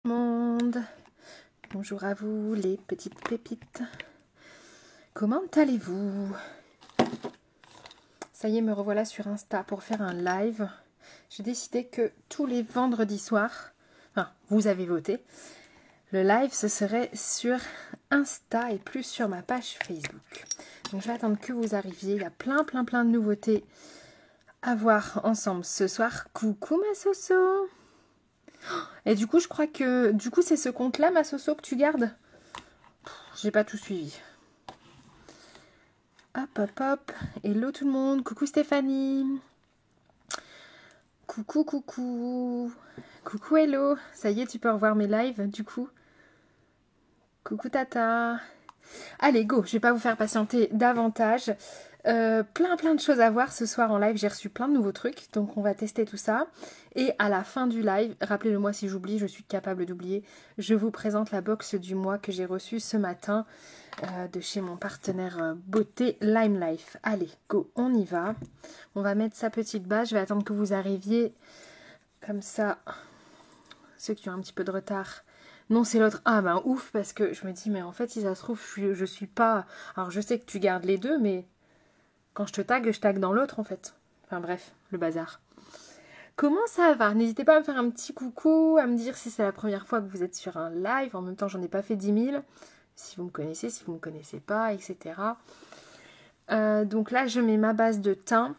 monde. Bonjour à vous les petites pépites. Comment allez-vous? Ça y est, me revoilà sur Insta pour faire un live. J'ai décidé que tous les vendredis soirs, enfin, vous avez voté, le live ce serait sur Insta et plus sur ma page Facebook. Donc je vais attendre que vous arriviez. Il y a plein de nouveautés à voir ensemble ce soir. Coucou ma Soso. Et du coup, je crois que c'est ce compte-là, ma Soso, que tu gardes. J'ai pas tout suivi. Hop. Hello tout le monde. Coucou Stéphanie. Coucou. Coucou hello. Ça y est, tu peux revoir mes lives du coup. Coucou Tata. Allez, go. Je vais pas vous faire patienter davantage. Plein de choses à voir ce soir en live. J'ai reçu plein de nouveaux trucs. Donc on va tester tout ça. Et à la fin du live, rappelez-le moi si j'oublie, je suis capable d'oublier. Je vous présente la box du mois que j'ai reçue ce matin. De chez mon partenaire beauté Lime Life. Allez, go, on y va. On va mettre sa petite base. Je vais attendre que vous arriviez. Comme ça, ceux qui ont un petit peu de retard. Non, c'est l'autre. Ah ben ouf, parce que je me dis, mais en fait, si ça se trouve, je suis pas... Alors, je sais que tu gardes les deux, mais quand je tag dans l'autre, en fait. Enfin bref, le bazar. Comment ça va? N'hésitez pas à me faire un petit coucou, à me dire si c'est la première fois que vous êtes sur un live. En même temps, j'en ai pas fait 10 000. Si vous me connaissez, si vous ne me connaissez pas, etc. Donc là, je mets ma base de teint.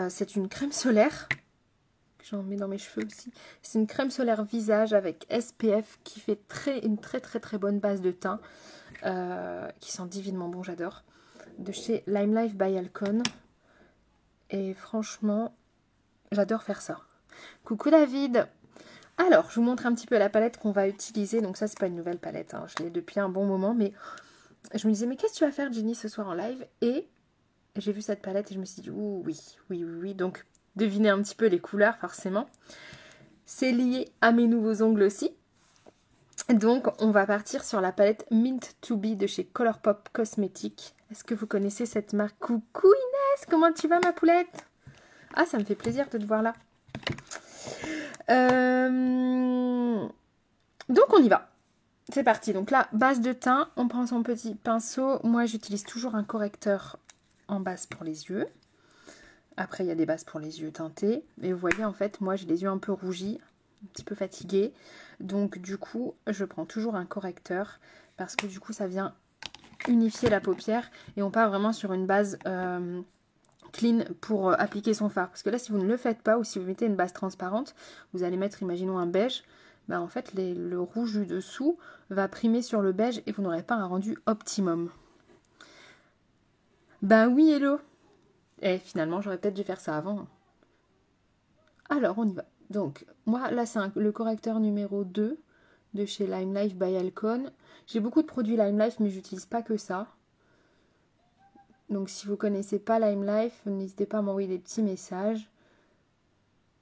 C'est une crème solaire. J'en mets dans mes cheveux aussi. C'est une crème solaire visage avec SPF qui fait une très bonne base de teint. Qui sent divinement bon, j'adore. De chez Lime Life by Alcon. Et franchement, j'adore faire ça. Coucou David. Alors, je vous montre un petit peu la palette qu'on va utiliser. Donc ça, c'est pas une nouvelle palette, hein. Je l'ai depuis un bon moment. Mais je me disais, mais qu'est-ce que tu vas faire, Jenny, ce soir en live? Et j'ai vu cette palette et je me suis dit, ouh, oui. Donc, devinez un petit peu les couleurs, forcément. C'est lié à mes nouveaux ongles aussi. Donc, on va partir sur la palette Mint to Be de chez Colourpop Cosmetics. Est-ce que vous connaissez cette marque? Coucou Inès, comment tu vas, ma poulette? Ah, ça me fait plaisir de te voir là. Donc on y va. C'est parti. Donc là, base de teint, on prend son petit pinceau. Moi, j'utilise toujours un correcteur en base pour les yeux. Après, il y a des bases pour les yeux teintés. Et vous voyez, en fait, moi, j'ai les yeux un peu rougis, un petit peu fatigués. Donc du coup, je prends toujours un correcteur parce que du coup, ça vient unifier la paupière. Et on part vraiment sur une base... clean pour appliquer son fard. Parce que là, si vous ne le faites pas ou si vous mettez une base transparente, vous allez mettre, imaginons, un beige. En fait, le rouge du dessous va primer sur le beige et vous n'aurez pas un rendu optimum. Ben oui, hello. Et finalement, j'aurais peut-être dû faire ça avant. Alors, on y va. Donc, moi, là, c'est le correcteur numéro 2 de chez Lime Life by Alcon. J'ai beaucoup de produits Lime Life, mais j'utilise pas que ça. Donc si vous ne connaissez pas Lime Life, n'hésitez pas à m'envoyer des petits messages.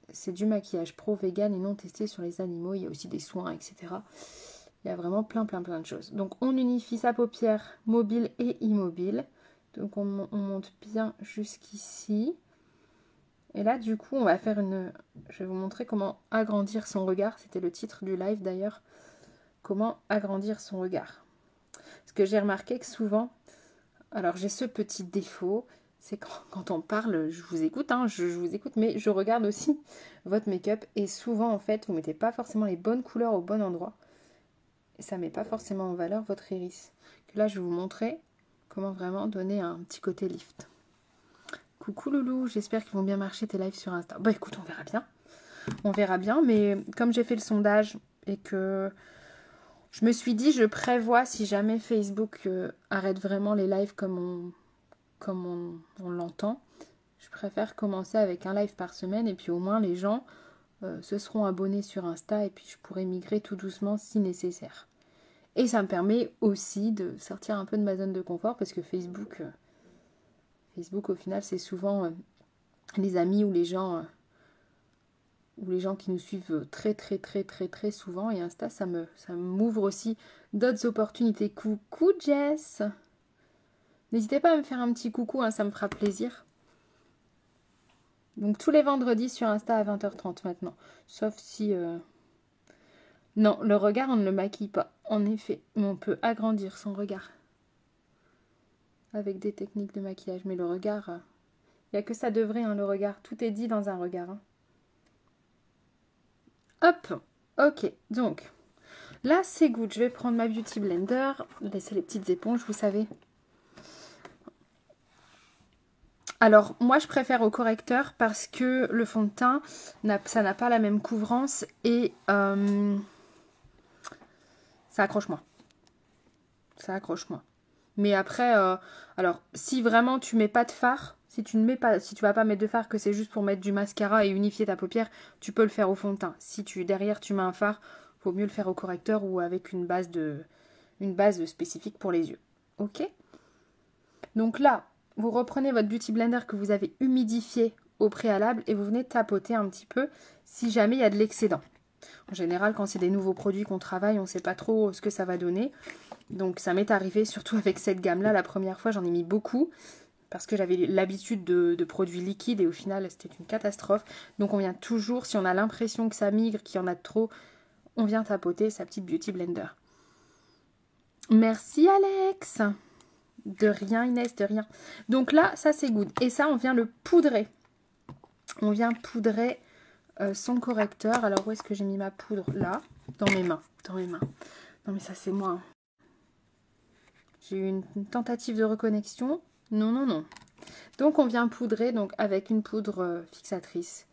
C'est du maquillage pro, vegan et non testé sur les animaux. Il y a aussi des soins, etc. Il y a vraiment plein de choses. Donc on unifie sa paupière mobile et immobile. Donc on monte bien jusqu'ici. Et là du coup on va faire je vais vous montrer comment agrandir son regard. C'était le titre du live d'ailleurs. Comment agrandir son regard. Parce que j'ai remarqué que souvent... Alors j'ai ce petit défaut, c'est quand on parle, je vous écoute, hein, je vous écoute, mais je regarde aussi votre make-up et souvent en fait vous mettez pas forcément les bonnes couleurs au bon endroit et ça met pas forcément en valeur votre iris. Là je vais vous montrer comment vraiment donner un petit côté lift. Coucou Loulou, j'espère qu'ils vont bien marcher tes lives sur Insta. Bah écoute, on verra bien, mais comme j'ai fait le sondage et que... Je me suis dit, je prévois si jamais Facebook arrête vraiment les lives comme on l'entend. Je préfère commencer avec un live par semaine et puis au moins les gens se seront abonnés sur Insta et puis je pourrai migrer tout doucement si nécessaire. Et ça me permet aussi de sortir un peu de ma zone de confort parce que Facebook au final c'est souvent les amis ou les gens qui nous suivent très souvent. Et Insta, ça m'ouvre aussi d'autres opportunités. Coucou Jess. N'hésitez pas à me faire un petit coucou, hein, ça me fera plaisir. Donc tous les vendredis sur Insta à 20h30 maintenant. Sauf si Non, le regard, on ne le maquille pas, en effet. Mais on peut agrandir son regard. Avec des techniques de maquillage. Mais le regard, il n'y a que ça de vrai, hein, le regard. Tout est dit dans un regard. Hein. Hop, ok, donc, là, c'est good. Je vais prendre ma Beauty Blender. Laissez les petites éponges, vous savez. Alors, moi, je préfère au correcteur parce que le fond de teint, ça n'a pas la même couvrance et ça accroche moins. Ça accroche moins. Mais après, alors, si vraiment tu mets pas de fard, si tu vas pas mettre de fard, que c'est juste pour mettre du mascara et unifier ta paupière, tu peux le faire au fond de teint. Si derrière tu mets un fard, vaut mieux le faire au correcteur ou avec une base spécifique pour les yeux. Ok? Donc là, vous reprenez votre Beauty Blender que vous avez humidifié au préalable et vous venez tapoter un petit peu si jamais il y a de l'excédent. En général, quand c'est des nouveaux produits qu'on travaille, on ne sait pas trop ce que ça va donner. Donc ça m'est arrivé, surtout avec cette gamme-là, la première fois, j'en ai mis beaucoup parce que j'avais l'habitude de produits liquides et au final, c'était une catastrophe. Donc on vient toujours, si on a l'impression que ça migre, qu'il y en a de trop, on vient tapoter sa petite Beauty Blender. Merci Alex! De rien Inès, de rien. Donc là, ça c'est good. Et ça, on vient le poudrer. On vient poudrer son correcteur. Alors où est-ce que j'ai mis ma poudre? Là, dans mes mains. Dans mes mains. Non mais ça c'est moi. Hein. J'ai eu une tentative de reconnexion. Non, non, non. Donc on vient poudrer donc avec une poudre fixatrice.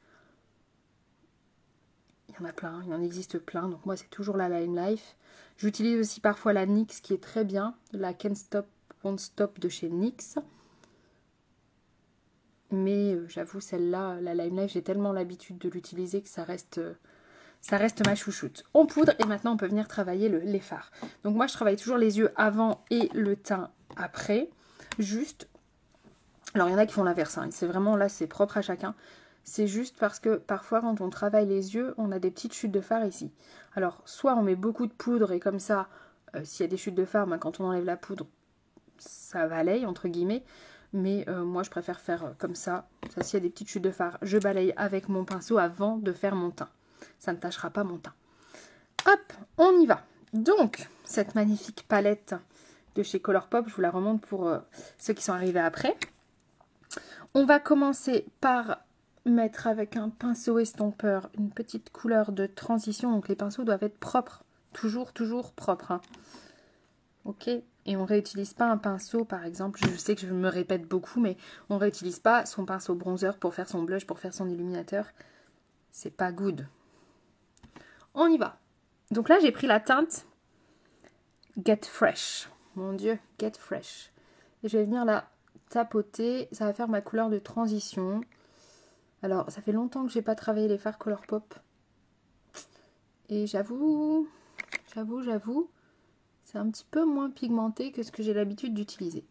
Il y en a plein, il en existe plein. Donc moi c'est toujours la Lime Life. J'utilise aussi parfois la NYX qui est très bien. La Can't Stop Won't Stop de chez NYX. Mais j'avoue celle-là, la Lime Life, j'ai tellement l'habitude de l'utiliser que ça reste ma chouchoute. On poudre et maintenant on peut venir travailler les fards. Donc moi je travaille toujours les yeux avant et le teint après. Juste, alors il y en a qui font l'inverse, hein. C'est vraiment là, c'est propre à chacun. C'est juste parce que parfois quand on travaille les yeux, on a des petites chutes de fard ici. Alors soit on met beaucoup de poudre et comme ça, s'il y a des chutes de fard, ben, quand on enlève la poudre, ça balaye entre guillemets. Mais moi je préfère faire comme ça. Ça, s'il y a des petites chutes de fard, je balaye avec mon pinceau avant de faire mon teint. Ça ne tâchera pas mon teint. Hop, on y va. Donc, cette magnifique palette de chez Colourpop, je vous la remonte pour ceux qui sont arrivés après. On va commencer par mettre avec un pinceau estompeur une petite couleur de transition. Donc les pinceaux doivent être propres. Toujours, toujours propres. Hein. Ok. Et on ne réutilise pas un pinceau, par exemple, je sais que je me répète beaucoup, mais on ne réutilise pas son pinceau bronzer pour faire son blush, pour faire son illuminateur. C'est pas good. On y va. Donc là, j'ai pris la teinte Get Fresh. Mon Dieu, Get Fresh. Et je vais venir la tapoter. Ça va faire ma couleur de transition. Alors, ça fait longtemps que je n'ai pas travaillé les fards Colourpop. Et j'avoue, c'est un petit peu moins pigmenté que ce que j'ai l'habitude d'utiliser.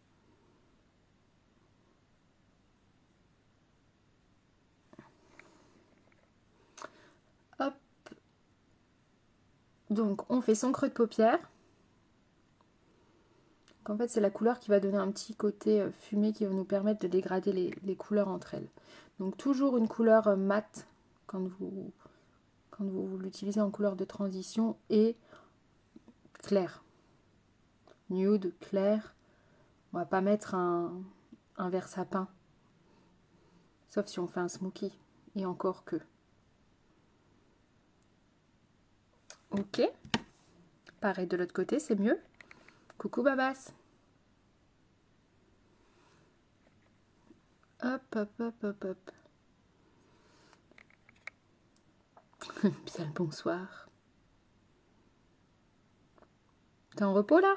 Hop. Donc, on fait son creux de paupière. Donc, en fait, c'est la couleur qui va donner un petit côté fumé qui va nous permettre de dégrader les couleurs entre elles. Donc, toujours une couleur mate quand vous l'utilisez en couleur de transition et clair. Nude, clair. On va pas mettre un vert sapin. Sauf si on fait un smoky. Et encore que. Ok. Pareil de l'autre côté, c'est mieux. Coucou Babas. Hop, hop, hop, hop, hop. Bien le bonsoir. T'es en repos là?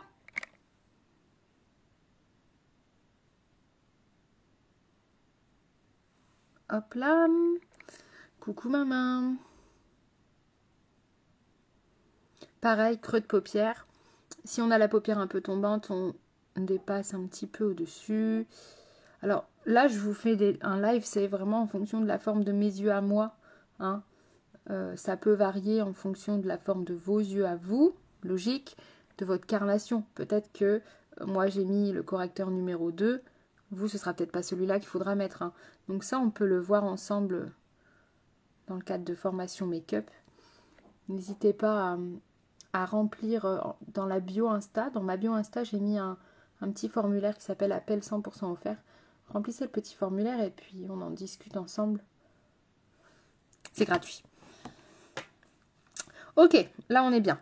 Hop là. Coucou maman. Pareil, creux de paupière. Si on a la paupière un peu tombante, on dépasse un petit peu au-dessus. Alors là, je vous fais un live, c'est vraiment en fonction de la forme de mes yeux à moi. Hein. Ça peut varier en fonction de la forme de vos yeux à vous, logique, de votre carnation. Peut-être que moi j'ai mis le correcteur numéro 2, vous ce sera peut-être pas celui-là qu'il faudra mettre. Hein. Donc ça on peut le voir ensemble dans le cadre de formation make-up. N'hésitez pas à remplir dans la bio Insta. Dans ma bio Insta, j'ai mis un petit formulaire qui s'appelle Appel 100% offert. Remplissez le petit formulaire et puis on en discute ensemble. C'est gratuit. Ok, là on est bien.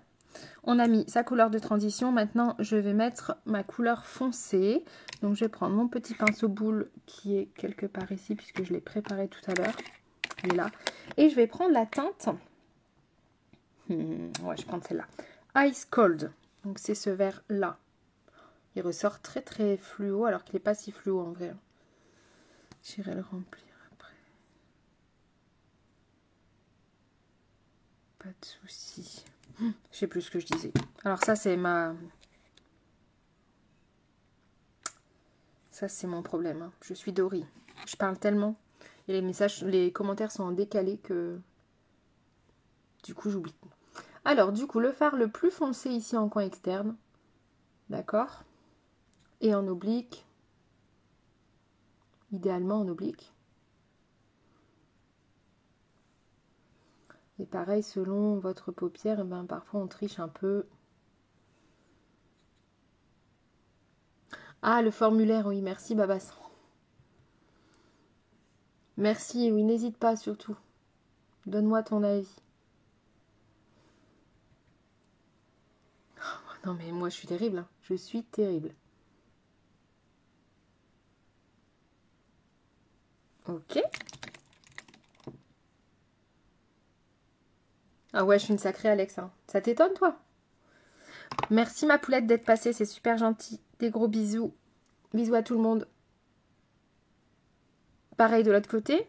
On a mis sa couleur de transition. Maintenant, je vais mettre ma couleur foncée. Donc, je vais prendre mon petit pinceau boule qui est quelque part ici puisque je l'ai préparé tout à l'heure. Il est là. Et je vais prendre la teinte. Ouais, je vais prendre celle-là. Ice Cold. Donc, c'est ce vert-là. Il ressort très très fluo alors qu'il n'est pas si fluo en vrai. J'irai le remplir après. Pas de souci. Je sais plus ce que je disais. Alors ça c'est ça c'est mon problème. Hein. Je suis Dory. Je parle tellement. Et les messages, les commentaires sont en décalé que du coup j'oublie. Alors du coup le fard le plus foncé ici en coin externe. D'accord. Et en oblique. Idéalement en oblique. Et pareil, selon votre paupière, ben, parfois on triche un peu. Ah, le formulaire, oui, merci Babas. Merci, oui, n'hésite pas surtout. Donne-moi ton avis. Oh, non mais moi je suis terrible, hein. Je suis terrible. Ok. Ah ouais, je suis une sacrée Alex. Hein. Ça t'étonne toi? Merci ma poulette d'être passée, c'est super gentil. Des gros bisous. Bisous à tout le monde. Pareil de l'autre côté.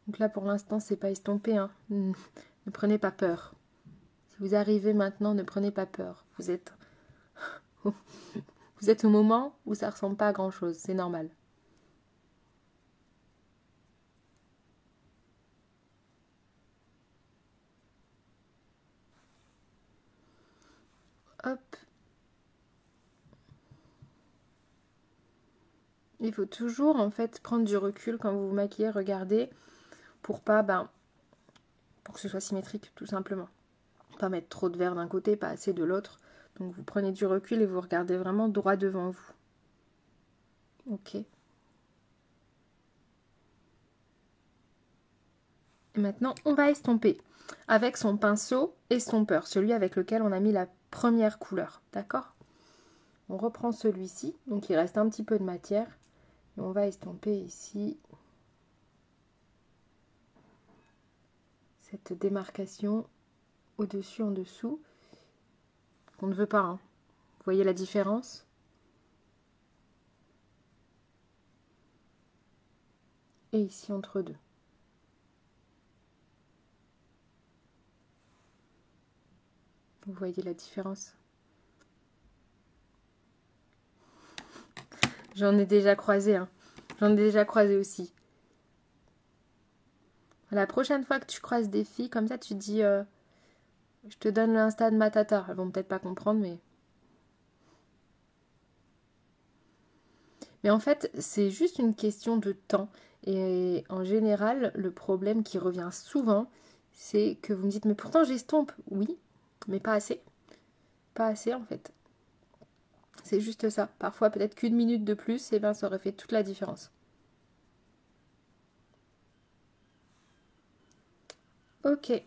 Donc là pour l'instant c'est pas estompé. Hein. Ne prenez pas peur. Si vous arrivez maintenant, ne prenez pas peur. Vous êtes au moment où ça ressemble pas à grand chose. C'est normal. Hop. Il faut toujours en fait prendre du recul quand vous vous maquillez, regardez, pour pas, pour que ce soit symétrique tout simplement. Pas mettre trop de vert d'un côté, pas assez de l'autre. Donc vous prenez du recul et vous regardez vraiment droit devant vous. Ok. Et maintenant on va estomper avec son pinceau estompeur, celui avec lequel on a mis la première couleur, d'accord? On reprend celui-ci, donc il reste un petit peu de matière. Et on va estomper ici cette démarcation au-dessus, en dessous, qu'on ne veut pas. Hein. Vous voyez la différence? Et ici entre deux. Vous voyez la différence? J'en ai déjà croisé, hein. J'en ai déjà croisé aussi. La prochaine fois que tu croises des filles, comme ça, tu dis je te donne l'insta de ma tata. Elles vont peut-être pas comprendre, mais... Mais en fait, c'est juste une question de temps. Et en général, le problème qui revient souvent, c'est que vous me dites, mais pourtant j'estompe. Oui, mais pas assez. Pas assez, en fait. C'est juste ça. Parfois, peut-être qu'une minute de plus, et ben, ça aurait fait toute la différence. Ok.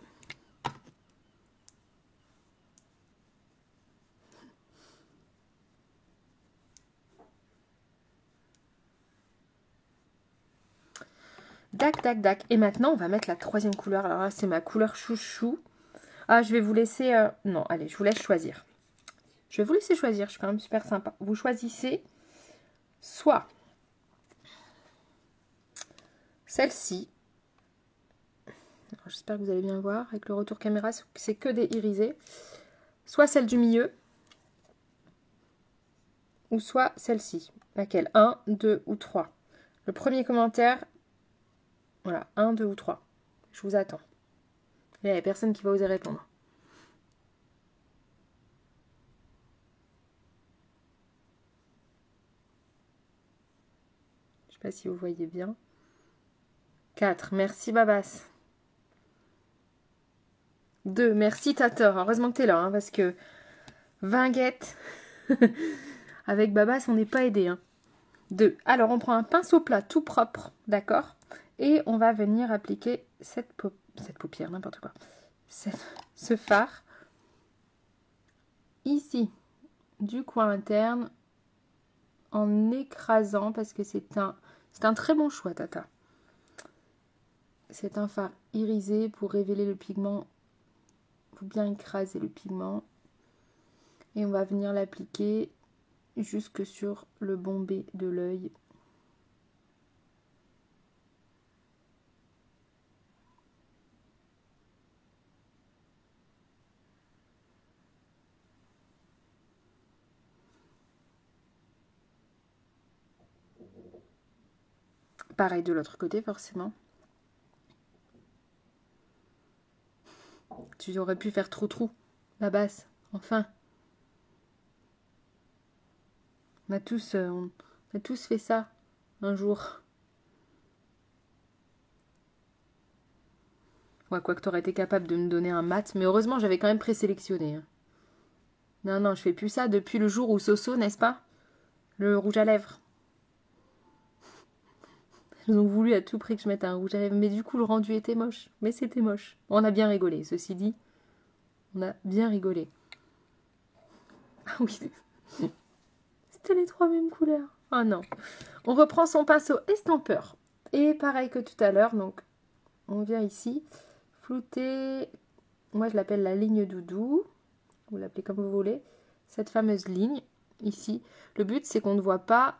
Dac, dac, dac. Et maintenant, on va mettre la troisième couleur. Alors là, c'est ma couleur chouchou. Ah, je vais vous laisser... Non, allez, je vous laisse choisir. Je vais vous laisser choisir. Je suis quand même super sympa. Vous choisissez soit celle-ci. J'espère que vous allez bien voir. Avec le retour caméra, c'est que des irisés. Soit celle du milieu. Ou soit celle-ci. Laquelle? 1, 2 ou 3. Le premier commentaire... Voilà, 1, 2 ou 3. Je vous attends. Il n'y a personne qui va oser répondre. Je ne sais pas si vous voyez bien. 4. Merci Babas. 2. Merci Tator. Heureusement que t'es là, hein, parce que 20 guettes. Avec Babas, on n'est pas aidé. Hein. 2. Alors, on prend un pinceau plat tout propre, d'accord? Et on va venir appliquer cette paupière, n'importe quoi. Ce fard. Ici, du coin interne, en écrasant, parce que c'est un très bon choix, Tata. C'est un fard irisé pour révéler le pigment. Il faut bien écraser le pigment. Et on va venir l'appliquer jusque sur le bombé de l'œil. Pareil de l'autre côté, forcément. Tu aurais pu faire trou-trou, la basse, enfin. On a tous fait ça un jour. Ouais, quoi que t'aurais été capable de me donner un mat, mais heureusement j'avais quand même présélectionné. Hein. Non, non, je fais plus ça depuis le jour où Soso, n'est-ce pas? Le rouge à lèvres. Ils ont voulu à tout prix que je mette un rouge à lèvres, mais du coup le rendu était moche. Mais c'était moche. On a bien rigolé, ceci dit. On a bien rigolé. Ah oui, c'était les 3 mêmes couleurs. Oh non. On reprend son pinceau estampeur. Et pareil que tout à l'heure, donc on vient ici, flouter, moi je l'appelle la ligne doudou, vous l'appelez comme vous voulez, cette fameuse ligne ici. Le but c'est qu'on ne voit pas,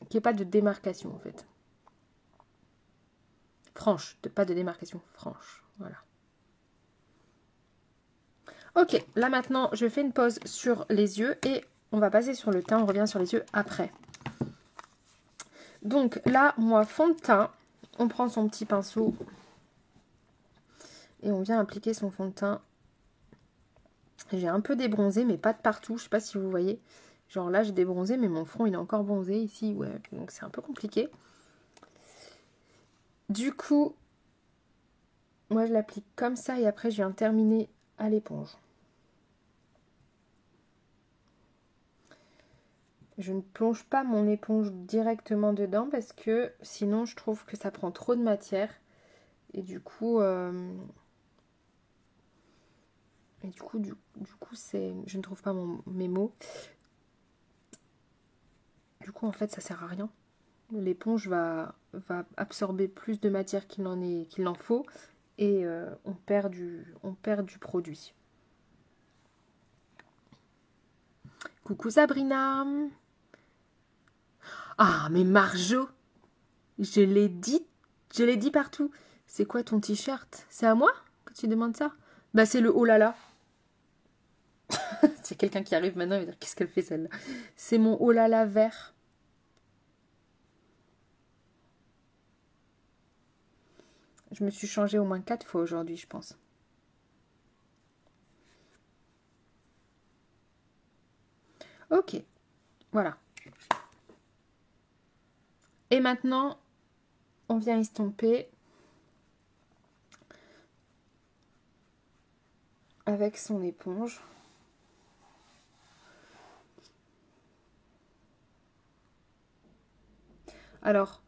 qu'il n'y ait pas de démarcation en fait. Franche, pas de démarcation, franche, voilà. Ok, là maintenant je fais une pause sur les yeux et on va passer sur le teint, on revient sur les yeux après. Donc là, moi, fond de teint, on prend son petit pinceau et on vient appliquer son fond de teint. J'ai un peu débronzé, mais pas de partout, je sais pas si vous voyez. Genre là, j'ai débronzé, mais mon front, il est encore bronzé ici, ouais, donc c'est un peu compliqué. Du coup, moi, je l'applique comme ça et après, je viens terminer à l'éponge. Je ne plonge pas mon éponge directement dedans parce que sinon je trouve que ça prend trop de matière. Et du coup, c'est, je ne trouve pas mes mots. Du coup, en fait, ça sert à rien. L'éponge va absorber plus de matière qu'il en faut et on perd du produit. Coucou Sabrina. Ah, mais Marjo, je l'ai dit partout. C'est quoi ton t-shirt? C'est à moi que tu demandes ça? Bah c'est le oh là là. C'est quelqu'un qui arrive maintenant et va dire qu'est-ce qu'elle fait celle-là? C'est mon oh là là vert. Je me suis changée au moins 4 fois aujourd'hui, je pense. Ok, voilà. Et maintenant, on vient estomper avec son éponge. Alors,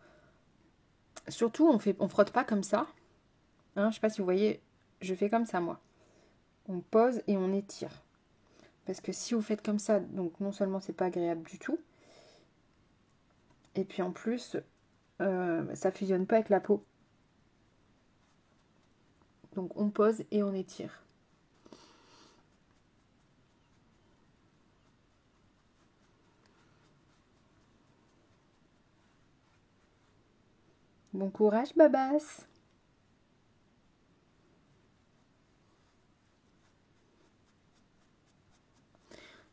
surtout, on frotte pas comme ça. Hein, je sais pas si vous voyez, je fais comme ça, moi. On pose et on étire. Parce que si vous faites comme ça, donc non seulement c'est pas agréable du tout, et puis en plus, ça fusionne pas avec la peau. Donc on pose et on étire. Bon courage, Babas!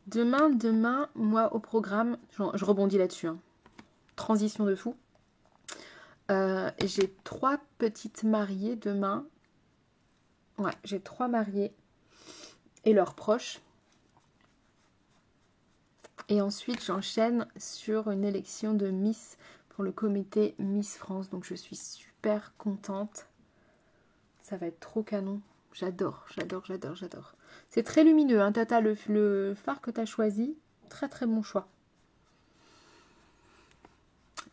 Demain, moi au programme, je rebondis là-dessus, hein. Transition de fou. J'ai 3 petites mariées demain. Ouais, j'ai 3 mariées et leurs proches. Et ensuite, j'enchaîne sur une élection de Miss pour le comité Miss France. Donc, je suis super contente. Ça va être trop canon. J'adore, j'adore, j'adore, j'adore. C'est très lumineux, hein, Tata, le fard que tu as choisi. Très très bon choix.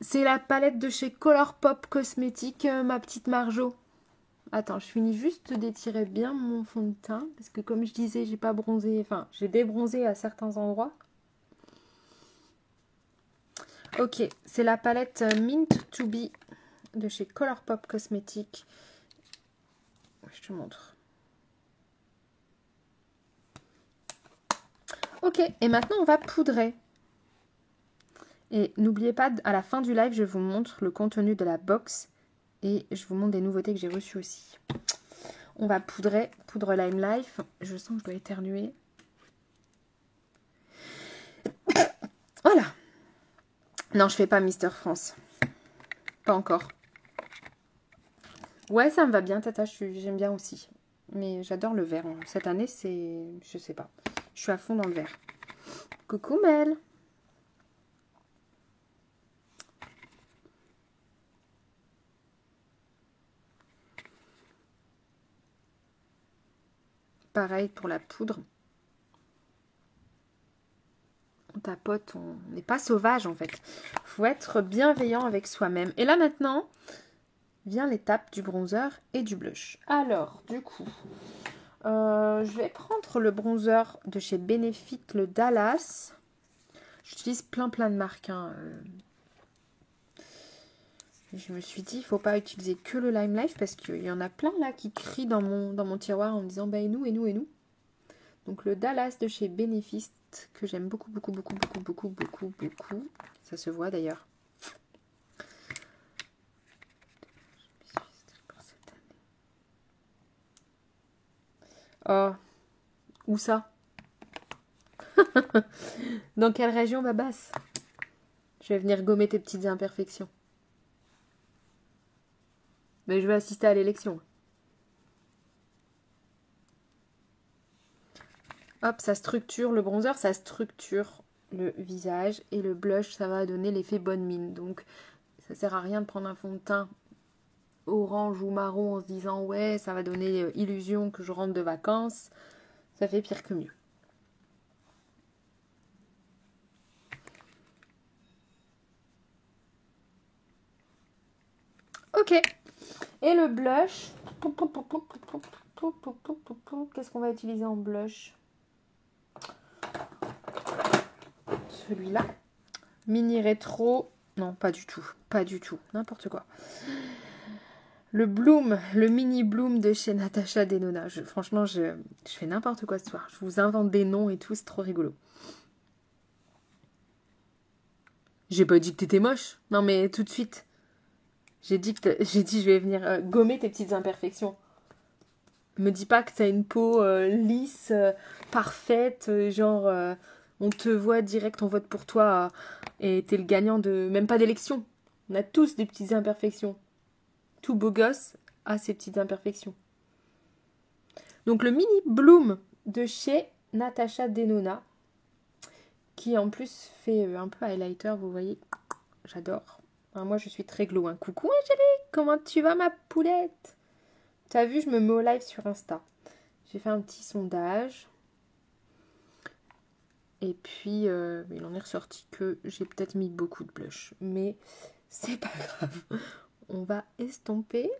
C'est la palette de chez Colourpop Cosmetics, ma petite Marjo. Attends, je finis juste d'étirer bien mon fond de teint. Parce que comme je disais, j'ai pas bronzé. Enfin, j'ai débronzé à certains endroits. Ok, c'est la palette Mint to Be de chez Colourpop Cosmetics. Je te montre. Ok, et maintenant on va poudrer. Et n'oubliez pas, à la fin du live, je vous montre le contenu de la box. Et je vous montre des nouveautés que j'ai reçues aussi. On va poudrer, poudre Lime Life. Je sens que je dois éternuer. Voilà. Non, je fais pas Mister France. Pas encore. Ouais, ça me va bien, Tata. J'aime bien aussi. Mais j'adore le vert. Cette année, c'est... Je sais pas. Je suis à fond dans le vert. Coucou Mel. Pareil pour la poudre. On tapote, on n'est pas sauvage en fait. Faut être bienveillant avec soi-même. Et là maintenant, vient l'étape du bronzer et du blush. Alors, du coup, je vais prendre le bronzer de chez Benefit, le Dallas. J'utilise plein de marques. Hein. Je me suis dit, il ne faut pas utiliser que le Lime Life parce qu'il y en a plein là qui crient dans mon tiroir en me disant, bah et nous, et nous, et nous. Donc le Dallas de chez Benefit que j'aime beaucoup. Ça se voit d'ailleurs. Oh, où ça? Dans quelle région, Babas? Je vais venir gommer tes petites imperfections. Mais je vais assister à l'élection. Hop, ça structure, le bronzer, ça structure le visage. Et le blush, ça va donner l'effet bonne mine. Donc, ça sert à rien de prendre un fond de teint orange ou marron en se disant, ouais, ça va donner illusion que je rentre de vacances. Ça fait pire que mieux. Ok. Et le blush. Qu'est-ce qu'on va utiliser en blush? Celui-là. Mini rétro. Non, pas du tout. Pas du tout. N'importe quoi. Le Bloom, le mini Bloom de chez Natasha Denona. Franchement, je fais n'importe quoi ce soir. Je vous invente des noms et tout. C'est trop rigolo. J'ai pas dit que t'étais moche. Non, mais tout de suite. J'ai dit je vais venir gommer tes petites imperfections. Me dis pas que t'as une peau lisse, parfaite, genre on te voit direct, on vote pour toi et t'es le gagnant de même pas d'élection. On a tous des petites imperfections. Tout beau gosse a ses petites imperfections. Donc le mini Bloom de chez Natasha Denona, qui en plus fait un peu highlighter, vous voyez, j'adore. Enfin, moi je suis très glow. Hein. Coucou Angélique, comment tu vas ma poulette? T'as vu, je me mets au live sur Insta. J'ai fait un petit sondage. Et puis, il en est ressorti que j'ai peut-être mis beaucoup de blush. Mais c'est pas grave. On va estomper.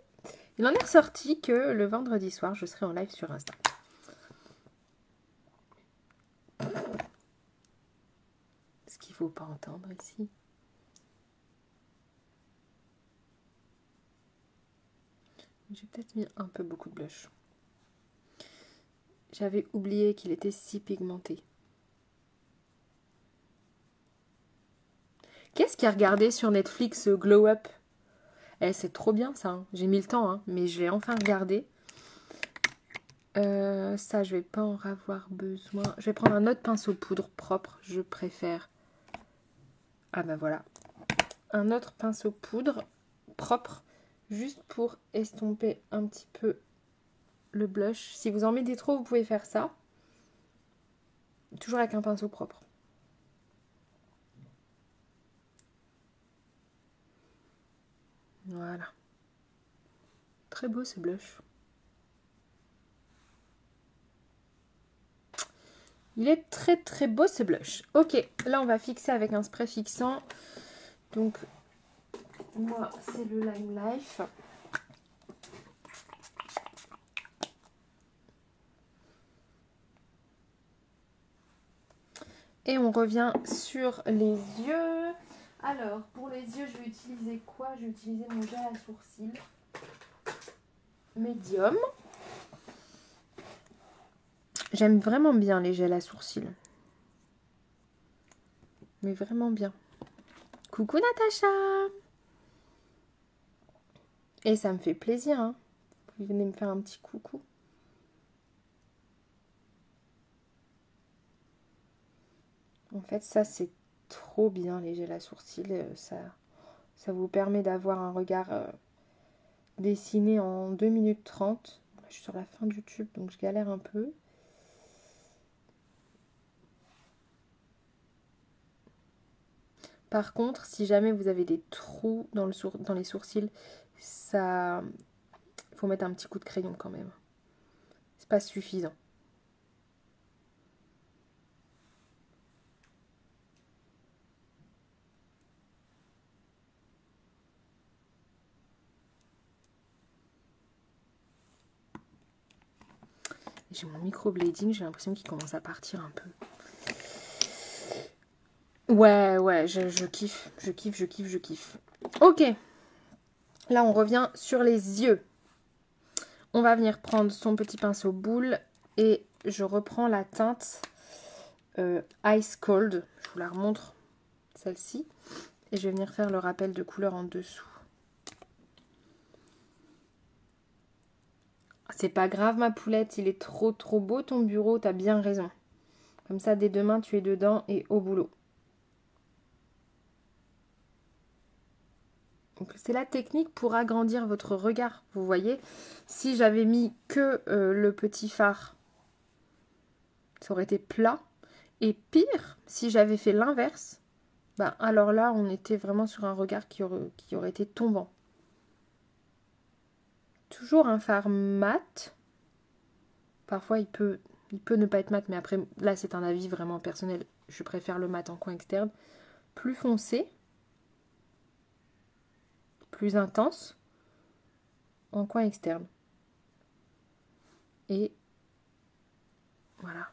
Il en est ressorti que le vendredi soir, je serai en live sur Insta. Ce qu'il ne faut pas entendre ici. J'ai peut-être mis un peu beaucoup de blush. J'avais oublié qu'il était si pigmenté. Qu'est-ce qu'il y a regardé sur Netflix Glow Up? C'est trop bien ça. Hein. J'ai mis le temps, hein, mais je vais enfin regarder. Ça, je vais pas en avoir besoin. Je vais prendre un autre pinceau poudre propre. Je préfère. Ah ben voilà. Un autre pinceau poudre propre. Juste pour estomper un petit peu le blush. Si vous en mettez trop, vous pouvez faire ça. Toujours avec un pinceau propre. Voilà. Très beau ce blush. Il est très très beau ce blush. Ok, là on va fixer avec un spray fixant. Donc, moi c'est le Lime Life. Et on revient sur les yeux. Alors, pour les yeux, je vais utiliser quoi? Je vais utiliser mon gel à sourcils. Médium. J'aime vraiment bien les gels à sourcils. Mais vraiment bien. Coucou Natacha! Et ça me fait plaisir, hein. Vous venez me faire un petit coucou. En fait, ça, c'est trop bien, les gels à sourcils. Ça vous permet d'avoir un regard dessiné en 2 minutes 30. Je suis sur la fin du tube, donc je galère un peu. Par contre, si jamais vous avez des trous dans les sourcils, ça, faut mettre un petit coup de crayon quand même. C'est pas suffisant. J'ai mon microblading, j'ai l'impression qu'il commence à partir un peu. Ouais, je kiffe, je kiffe. Ok, là on revient sur les yeux. On va venir prendre son petit pinceau boule et je reprends la teinte Ice Cold. Je vous la remontre, celle-ci. Et je vais venir faire le rappel de couleur en dessous. C'est pas grave ma poulette, il est trop beau ton bureau, t'as bien raison. Comme ça, dès demain, tu es dedans et au boulot. Donc c'est la technique pour agrandir votre regard. Vous voyez, si j'avais mis que le petit fard, ça aurait été plat. Et pire, si j'avais fait l'inverse, ben alors là, on était vraiment sur un regard qui aurait été tombant. Toujours un fard mat. Parfois, il peut ne pas être mat, mais après, là, c'est un avis vraiment personnel. Je préfère le mat en coin externe. Plus foncé. Plus intense. En coin externe. Et voilà.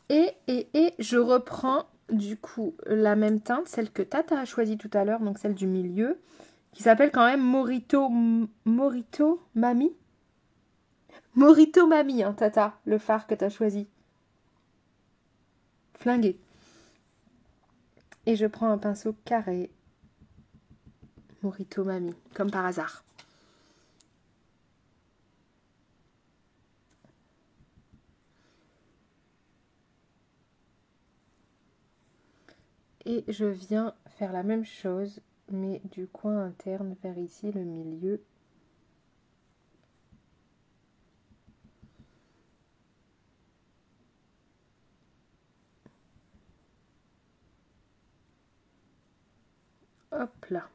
Et je reprends du coup la même teinte, celle que Tata a choisie tout à l'heure, donc celle du milieu, qui s'appelle quand même Morito Mami. Morito Mami, hein, Tata, le fard que tu as choisi. Flingué. Et je prends un pinceau carré. Morito Mami, comme par hasard. Et je viens faire la même chose, mais du coin interne vers ici, le milieu. Hop là.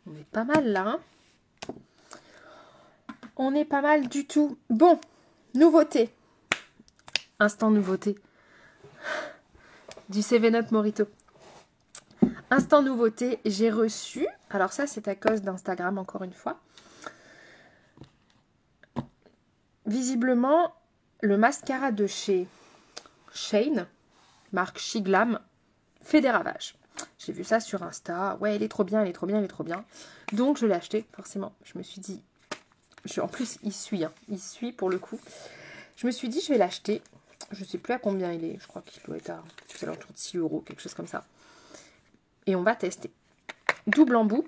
On est pas mal là, hein. On est pas mal du tout. Bon, nouveauté. Instant nouveauté. Du 7up Morito. Instant nouveauté, j'ai reçu, alors ça c'est à cause d'Instagram encore une fois, visiblement le mascara de chez Shane, marque Shiglam, fait des ravages. J'ai vu ça sur Insta, ouais il est trop bien, il est trop bien, il est trop bien. Donc je l'ai acheté forcément, je me suis dit, en plus il suit, hein, il suit pour le coup. Je me suis dit je vais l'acheter, je sais plus à combien il est, je crois qu'il doit être à autour de 6 €, quelque chose comme ça. Et on va tester. Double embout.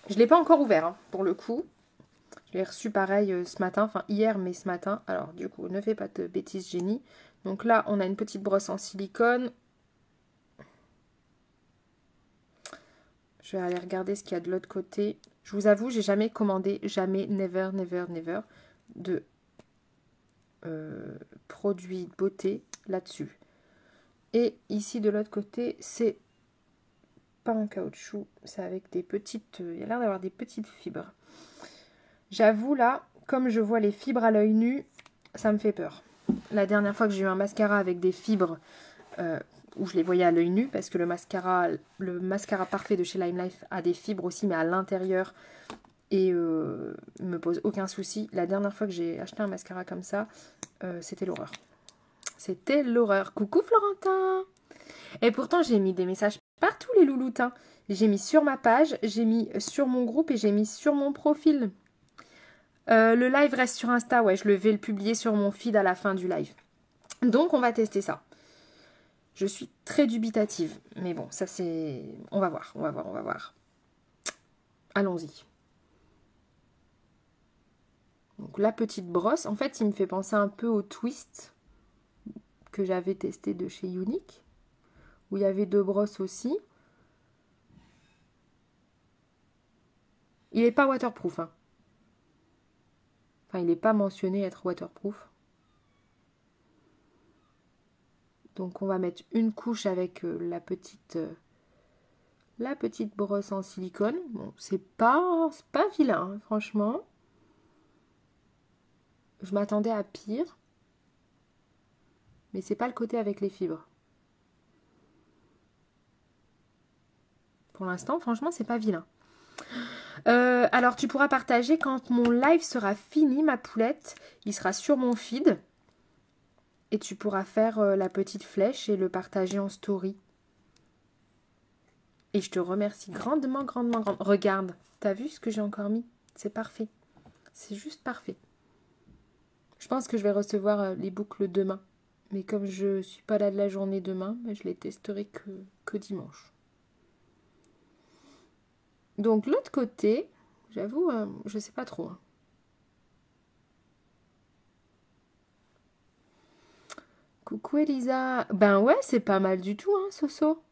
Je ne l'ai pas encore ouvert, hein, pour le coup. Je l'ai reçu pareil ce matin, enfin hier, mais ce matin. Alors du coup, ne fais pas de bêtises, Jenny. Donc là, on a une petite brosse en silicone. Je vais aller regarder ce qu'il y a de l'autre côté. Je vous avoue, j'ai jamais commandé, jamais, never, de produits beauté là-dessus. Et ici, de l'autre côté, c'est pas en caoutchouc, c'est avec des petites... il y a l'air d'avoir des petites fibres. J'avoue là comme je vois les fibres à l'œil nu, ça me fait peur. La dernière fois que j'ai eu un mascara avec des fibres, où je les voyais à l'œil nu, parce que le mascara parfait de chez Lime Life a des fibres aussi, mais à l'intérieur, et me pose aucun souci. La dernière fois que j'ai acheté un mascara comme ça, c'était l'horreur. C'était l'horreur. Coucou Florentin! Et pourtant, j'ai mis des messages partout, les louloutins. J'ai mis sur ma page, j'ai mis sur mon groupe et j'ai mis sur mon profil. Le live reste sur Insta, ouais, je vais le publier sur mon feed à la fin du live. Donc, on va tester ça. Je suis très dubitative, mais bon, ça c'est... On va voir, on va voir, on va voir. Allons-y. Donc, la petite brosse, en fait, il me fait penser un peu au twist que j'avais testé de chez Unique, où il y avait 2 brosses aussi. Il n'est pas waterproof, hein. Enfin, il n'est pas mentionné être waterproof. Donc, on va mettre une couche avec la petite brosse en silicone. Bon, c'est pas vilain, hein, franchement. Je m'attendais à pire. Mais c'est pas le côté avec les fibres. Pour l'instant, franchement, c'est pas vilain. Alors, tu pourras partager quand mon live sera fini, ma poulette. Il sera sur mon feed. Et tu pourras faire la petite flèche et le partager en story. Et je te remercie grandement, grandement, grandement. Regarde, t'as vu ce que j'ai encore mis? C'est parfait. C'est juste parfait. Je pense que je vais recevoir les boucles demain. Mais comme je suis pas là de la journée demain, je les testerai que dimanche. Donc l'autre côté, j'avoue, je sais pas trop. Hein. Coucou Elisa. Ben ouais, c'est pas mal du tout, hein, Soso.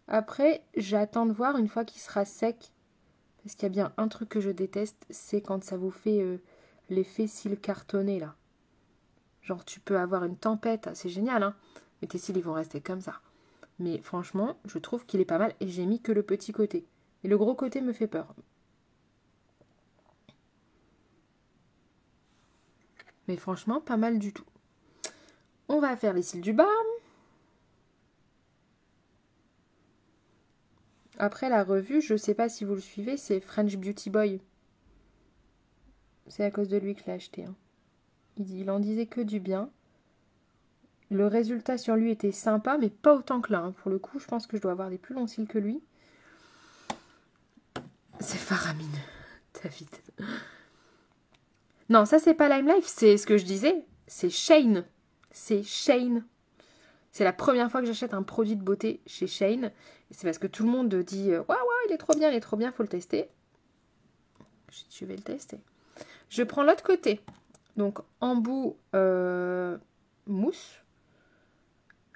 Après, j'attends de voir une fois qu'il sera sec. Parce qu'il y a bien un truc que je déteste, c'est quand ça vous fait l'effet cils cartonné, là. Genre, tu peux avoir une tempête, c'est génial, hein. Mais tes cils, ils vont rester comme ça. Mais franchement, je trouve qu'il est pas mal. Et j'ai mis que le petit côté. Et le gros côté me fait peur. Mais franchement, pas mal du tout. On va faire les cils du bas. Après la revue, je sais pas si vous le suivez, c'est French Beauty Boy. C'est à cause de lui que je l'ai acheté. Hein. Il en disait que du bien. Le résultat sur lui était sympa, mais pas autant que là. Hein. Pour le coup, je pense que je dois avoir des plus longs cils que lui. C'est faramineux, David. Non, ça c'est pas Lime Life, c'est ce que je disais. C'est Shane. C'est Shane. C'est la première fois que j'achète un produit de beauté chez Shane. Et c'est parce que tout le monde dit ouais, il est trop bien, faut le tester. Je vais le tester. Je prends l'autre côté. Donc, embout mousse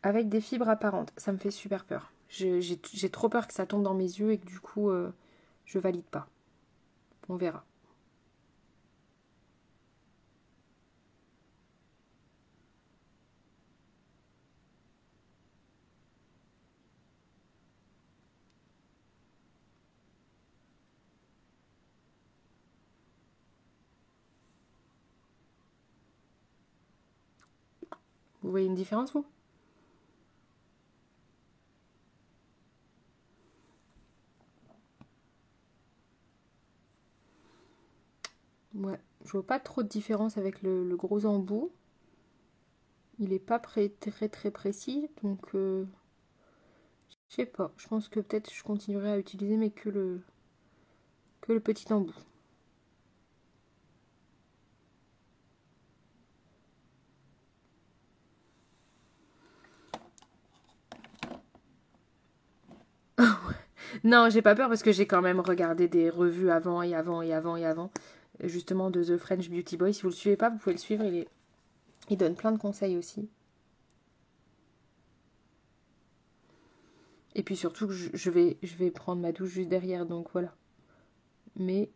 avec des fibres apparentes. Ça me fait super peur. J'ai trop peur que ça tombe dans mes yeux et que du coup, je valide pas. On verra. Vous voyez une différence, vous? Ouais, je vois pas trop de différence avec le gros embout. Il n'est pas très précis, donc je sais pas. Je pense que peut-être je continuerai à utiliser, mais que le petit embout. Non, j'ai pas peur parce que j'ai quand même regardé des revues avant, justement de The French Beauty Boy. Si vous le suivez pas, vous pouvez le suivre. Il donne plein de conseils aussi. Et puis surtout que je vais prendre ma douche juste derrière, donc voilà. Mais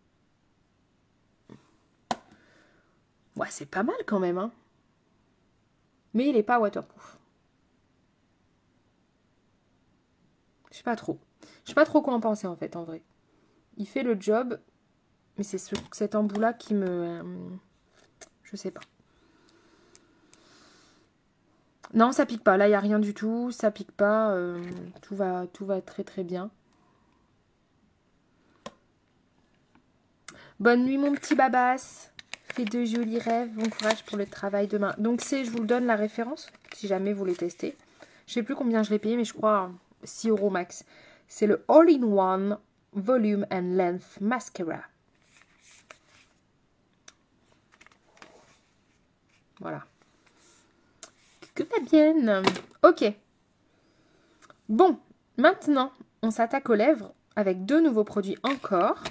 ouais, c'est pas mal quand même, hein. Mais il est pas waterproof. Je sais pas trop. Je sais pas trop quoi en penser en fait, en vrai. Il fait le job, Mais c'est cet embout-là qui me... je sais pas. Non, ça pique pas. Là, il n'y a rien du tout. Ça pique pas. Tout va très très bien. Bonne nuit, mon petit babas. Fais de jolis rêves. Bon courage pour le travail demain. Donc, je vous le donne la référence, si jamais vous voulez tester. Je sais plus combien je l'ai payé, mais je crois 6 € max. C'est le All-in-One Volume and Length Mascara. Voilà. Que va bien. Ok. Bon, maintenant, on s'attaque aux lèvres avec 2 nouveaux produits encore.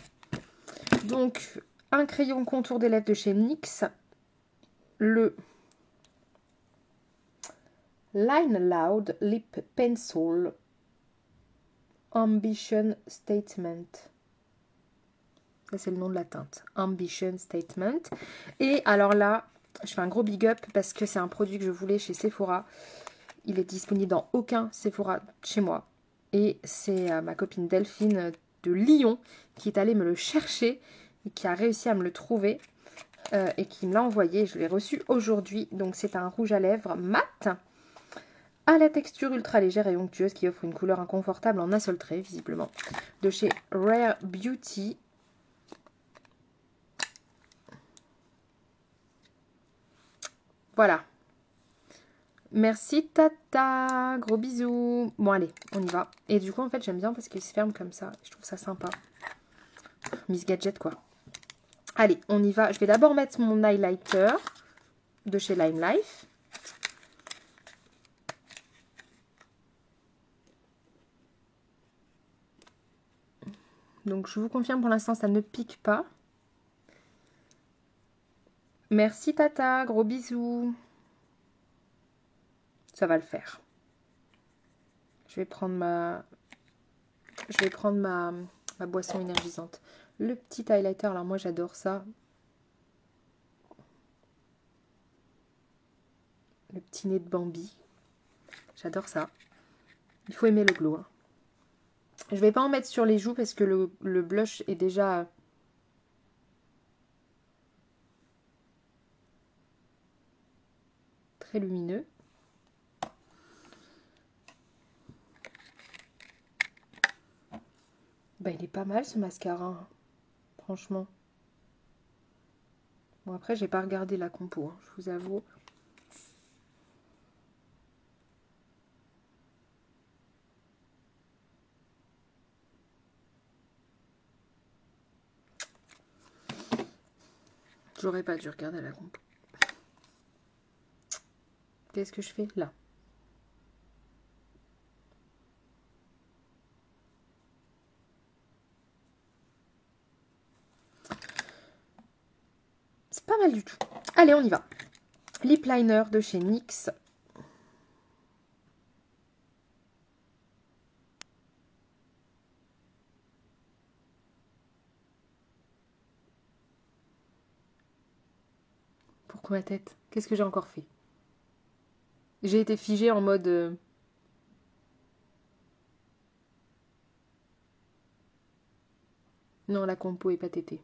Donc, un crayon contour des lèvres de chez NYX. Le Line Loud Lip Pencil Ambition Statement. Ça, c'est le nom de la teinte. Ambition Statement. Et alors là, je fais un gros big up parce que c'est un produit que je voulais chez Sephora. Il est disponible dans aucun Sephora chez moi. Et c'est ma copine Delphine de Lyon qui est allée me le chercher et qui a réussi à me le trouver et qui me l'a envoyé. Je l'ai reçu aujourd'hui. Donc c'est un rouge à lèvres mat à la texture ultra légère et onctueuse qui offre une couleur inconfortable en un seul trait, visiblement, de chez Rare Beauty. Voilà. Merci Tata, gros bisous. Bon allez, on y va. Et du coup en fait j'aime bien parce qu'il se ferme comme ça. Je trouve ça sympa. Miss Gadget quoi. Allez, on y va. Je vais d'abord mettre mon highlighter de chez Lime Life. Donc je vous confirme pour l'instant ça ne pique pas. Merci Tata, gros bisous. Ça va le faire. Je vais prendre ma boisson énergisante. Le petit highlighter, alors moi j'adore ça. Le petit nez de Bambi. J'adore ça. Il faut aimer le glow. Hein. Je vais pas en mettre sur les joues parce que le blush est déjà... très lumineux. Bah, il est pas mal ce mascara. Hein. Franchement. Bon après j'ai pas regardé la compo. Hein, je vous avoue. J'aurais pas dû regarder la compo. Qu'est-ce que je fais là? C'est pas mal du tout. Allez, on y va. Lip liner de chez NYX. Pourquoi ma tête? Qu'est-ce que j'ai encore fait? J'ai été figée en mode... Non, la compo est pas tétée.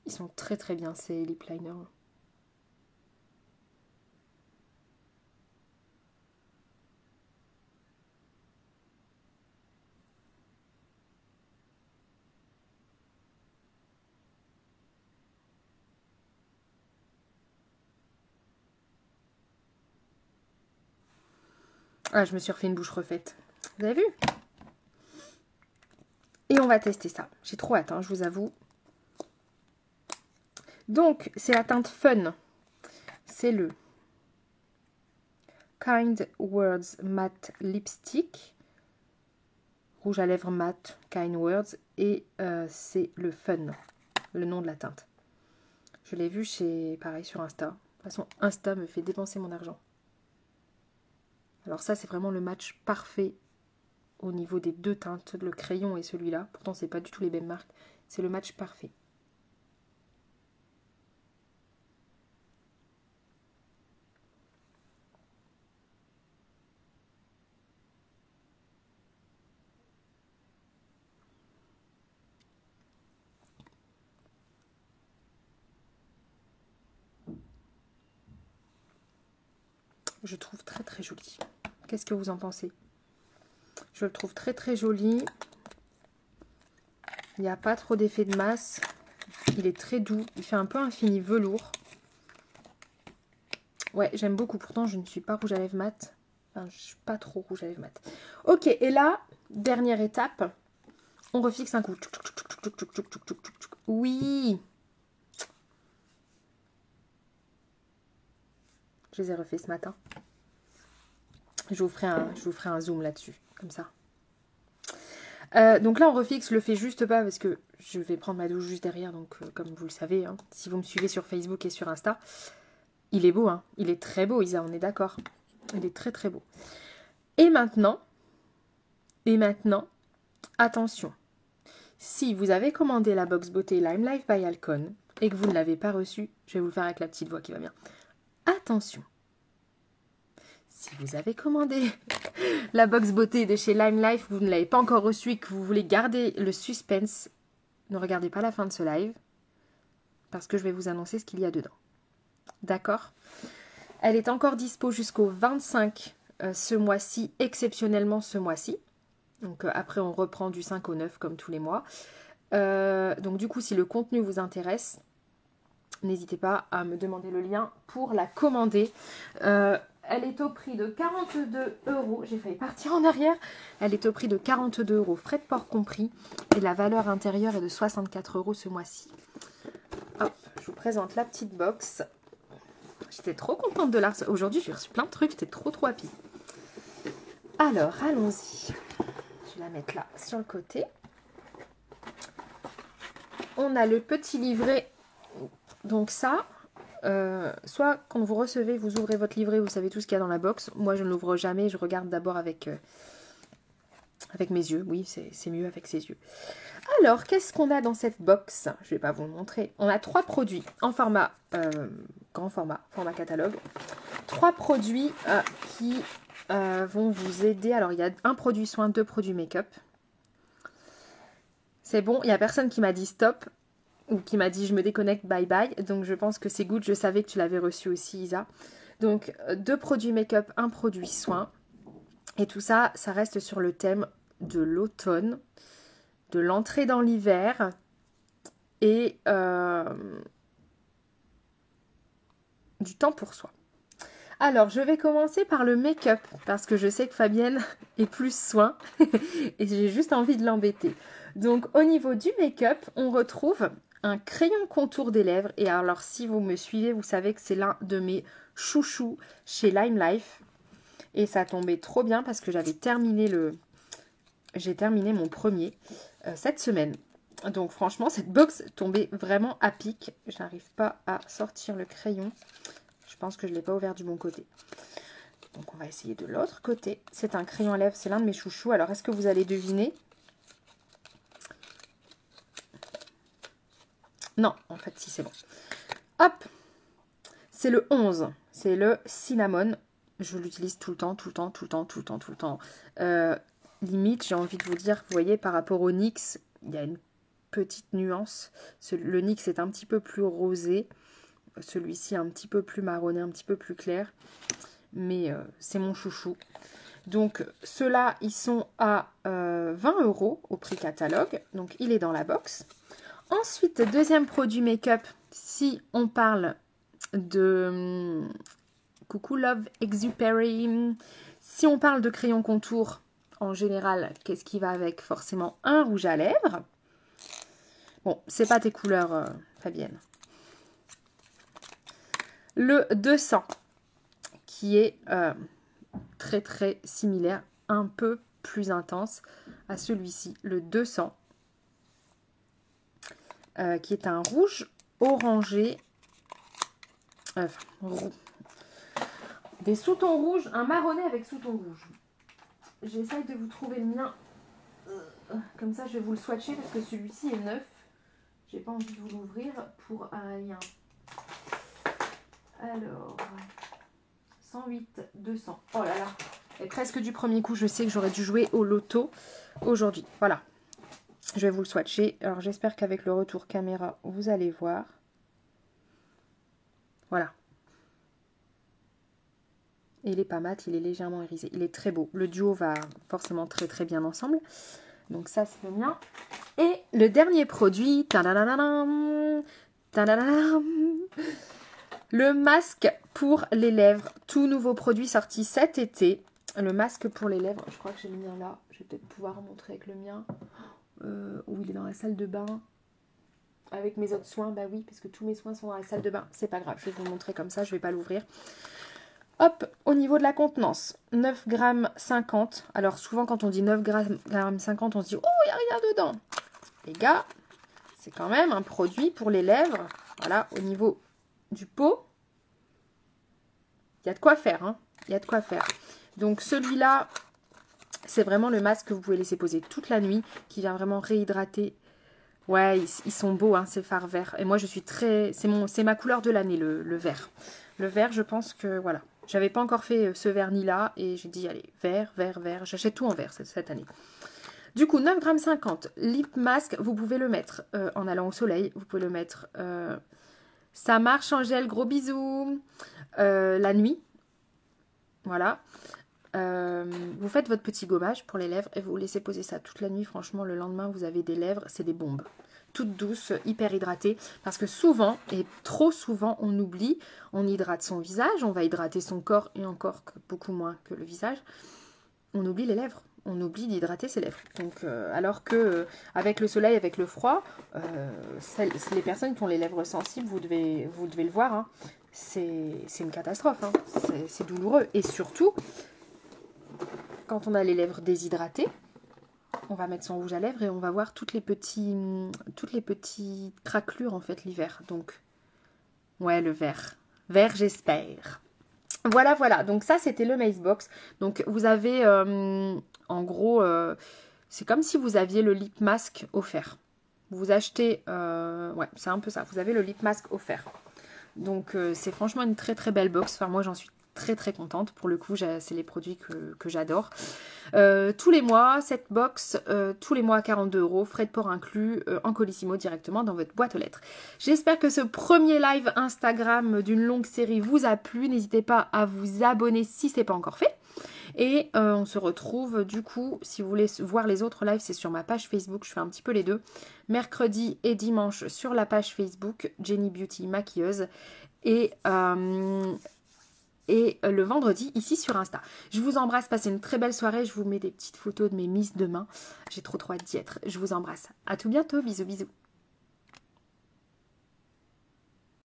Ils sont très très bien ces lip liners. Ah, je me suis refait une bouche refaite. Vous avez vu? Et on va tester ça. J'ai trop hâte, hein, je vous avoue. Donc, c'est la teinte Fun. C'est le Kind Words Matte Lipstick. Rouge à lèvres mat, Kind Words. Et c'est le Fun, le nom de la teinte. Je l'ai vu chez, pareil, sur Insta. De toute façon, Insta me fait dépenser mon argent. Alors ça, c'est vraiment le match parfait au niveau des deux teintes, le crayon et celui-là. Pourtant, c'est pas du tout les mêmes marques. C'est le match parfait. Je trouve très très joli. Qu'est-ce que vous en pensez? Je le trouve très très joli. Il n'y a pas trop d'effet de masse. Il est très doux. Il fait un peu un fini velours. Ouais, j'aime beaucoup. Pourtant, je ne suis pas rouge à lèvres mat. Enfin, je ne suis pas trop rouge à lèvres mat. Ok, et là, dernière étape. On refixe un coup. Oui. Je les ai refaits ce matin. Je vous ferai un zoom là-dessus, comme ça. Donc là, on refixe, je le fais juste pas parce que je vais prendre ma douche juste derrière. Donc, comme vous le savez, hein, si vous me suivez sur Facebook et sur Insta, il est beau, hein. Il est très beau, Isa, on est d'accord. Il est très très beau. Et maintenant, attention. Si vous avez commandé la box beauté Lime Life by Alcon et que vous ne l'avez pas reçue, je vais vous le faire avec la petite voix qui va bien. Attention. Si vous avez commandé la box beauté de chez Lime Life, vous ne l'avez pas encore reçue et que vous voulez garder le suspense, ne regardez pas la fin de ce live parce que je vais vous annoncer ce qu'il y a dedans. D'accord? Elle est encore dispo jusqu'au 25 ce mois-ci, exceptionnellement ce mois-ci. Donc après, on reprend du 5 au 9 comme tous les mois. Donc du coup, si le contenu vous intéresse, n'hésitez pas à me demander le lien pour la commander. Elle est au prix de 42 €. J'ai failli partir en arrière. Elle est au prix de 42 €, frais de port compris. Et la valeur intérieure est de 64 € ce mois-ci. Hop, je vous présente la petite box. J'étais trop contente de la recevoir. Aujourd'hui, j'ai reçu plein de trucs. J'étais trop happy. Alors, allons-y. Je vais la mettre là, sur le côté. On a le petit livret. Donc ça... soit quand vous recevez, vous ouvrez votre livret, vous savez tout ce qu'il y a dans la box. Moi, je ne l'ouvre jamais, je regarde d'abord avec mes yeux. Oui, c'est mieux avec ses yeux. Alors, qu'est-ce qu'on a dans cette box? Je ne vais pas vous le montrer. On a 3 produits en format grand format catalogue. 3 produits qui vont vous aider. Alors, il y a un produit soin, 2 produits make-up. C'est bon, il n'y a personne qui m'a dit stop. Ou qui m'a dit je me déconnecte, bye bye. Donc je pense que c'est good. Je savais que tu l'avais reçu aussi, Isa. Donc 2 produits make-up, 1 produit soin. Et tout ça, ça reste sur le thème de l'automne, de l'entrée dans l'hiver et du temps pour soi. Alors, je vais commencer par le make-up parce que je sais que Fabienne est plus soin et j'ai juste envie de l'embêter. Donc, au niveau du make-up, on retrouve un crayon contour des lèvres. Et alors, si vous me suivez, vous savez que c'est l'un de mes chouchous chez Lime Life. Et ça tombait trop bien parce que j'ai terminé mon premier cette semaine. Donc, franchement, cette box tombait vraiment à pic. Je n'arrive pas à sortir le crayon. Je pense que je ne l'ai pas ouvert du bon côté. Donc, on va essayer de l'autre côté. C'est un crayon à lèvres. C'est l'un de mes chouchous. Alors, est-ce que vous allez deviner? Non, en fait, si, c'est bon. Hop! C'est le 11. C'est le cinnamon. Je l'utilise tout le temps. Limite, j'ai envie de vous dire, vous voyez, par rapport au NYX, il y a une petite nuance. Le NYX est un petit peu plus rosé. Celui-ci un petit peu plus marronné, un petit peu plus clair. Mais c'est mon chouchou. Donc, ceux-là, ils sont à 20 € au prix catalogue. Donc, il est dans la box. Ensuite, deuxième produit make-up, si on parle de Coucou Love Exupery, si on parle de crayon contour, en général, qu'est-ce qui va avec? Forcément, un rouge à lèvres. Bon, c'est pas tes couleurs, Fabienne. Le 200, qui est très très similaire, un peu plus intense à celui-ci, le 200. Qui est un rouge orangé, des sous-tons rouges, un marronné avec sous-tons rouges. J'essaye de vous trouver le mien, comme ça je vais vous le swatcher parce que celui-ci est neuf. J'ai pas envie de vous l'ouvrir pour un lien. Alors, 108, 200. Oh là là, et presque du premier coup, je sais que j'aurais dû jouer au loto aujourd'hui. Voilà. Je vais vous le swatcher. Alors, j'espère qu'avec le retour caméra, vous allez voir. Voilà. Et il est pas mat, il est légèrement irisé. Il est très beau. Le duo va forcément très très bien ensemble. Donc ça, c'est le mien. Et le dernier produit, tadadadam, tadadadam, le masque pour les lèvres. Tout nouveau produit sorti cet été. Le masque pour les lèvres. Je crois que j'ai le mien là. Je vais peut-être pouvoir montrer avec le mien. Où il est dans la salle de bain. Avec mes autres soins, bah oui, parce que tous mes soins sont dans la salle de bain. C'est pas grave, je vais vous le montrer comme ça, je vais pas l'ouvrir. Hop, au niveau de la contenance, 9,50 g. Alors souvent quand on dit 9,50 g, on se dit oh, il n'y a rien dedans. Les gars, c'est quand même un produit pour les lèvres. Voilà, au niveau du pot, il y a de quoi faire. Hein. Il y a de quoi faire. Donc celui-là, c'est vraiment le masque que vous pouvez laisser poser toute la nuit, qui vient vraiment réhydrater. Ouais, ils sont beaux, hein, ces fards verts. Et moi, je suis très... C'est ma couleur de l'année, le vert. Le vert, je pense que, voilà. J'avais pas encore fait ce vernis là. Et j'ai dit, allez, vert, vert, vert. J'achète tout en vert cette année. Du coup, 9,50 g. Lip mask, vous pouvez le mettre en allant au soleil. Vous pouvez le mettre... ça marche, Angèle, gros bisous. La nuit. Voilà. Vous faites votre petit gommage pour les lèvres et vous laissez poser ça toute la nuit. Franchement, le lendemain, vous avez des lèvres, c'est des bombes. Toutes douces, hyper hydratées. Parce que souvent, et trop souvent, on oublie, on hydrate son visage, on va hydrater son corps et encore beaucoup moins que le visage. On oublie les lèvres. On oublie d'hydrater ses lèvres. Donc, alors que avec le soleil, avec le froid, les personnes qui ont les lèvres sensibles, vous devez le voir, hein, c'est une catastrophe. Hein. C'est douloureux. Et surtout... Quand on a les lèvres déshydratées, on va mettre son rouge à lèvres et on va voir toutes les petites craquelures en fait l'hiver. Donc, ouais, le vert. Vert, j'espère. Voilà, voilà. Donc ça, c'était le Maze Box. Donc vous avez, en gros, c'est comme si vous aviez le lip mask offert. Vous achetez, ouais, c'est un peu ça. Vous avez le lip mask offert. Donc c'est franchement une très très belle box. Enfin, moi, j'en suis très très contente. Pour le coup, c'est les produits que j'adore. Tous les mois, cette box, tous les mois à 42 €, frais de port inclus, en Colissimo directement dans votre boîte aux lettres. J'espère que ce premier live Instagram d'une longue série vous a plu. N'hésitez pas à vous abonner si ce n'est pas encore fait. Et on se retrouve du coup, si vous voulez voir les autres lives, c'est sur ma page Facebook. Je fais un petit peu les deux. Mercredi et dimanche sur la page Facebook, Jenny Beauty maquilleuse. Et le vendredi ici sur Insta. Je vous embrasse, passez une très belle soirée. Je vous mets des petites photos de mes miss demain. J'ai trop hâte d'y être. Je vous embrasse. À tout bientôt. Bisous, bisous.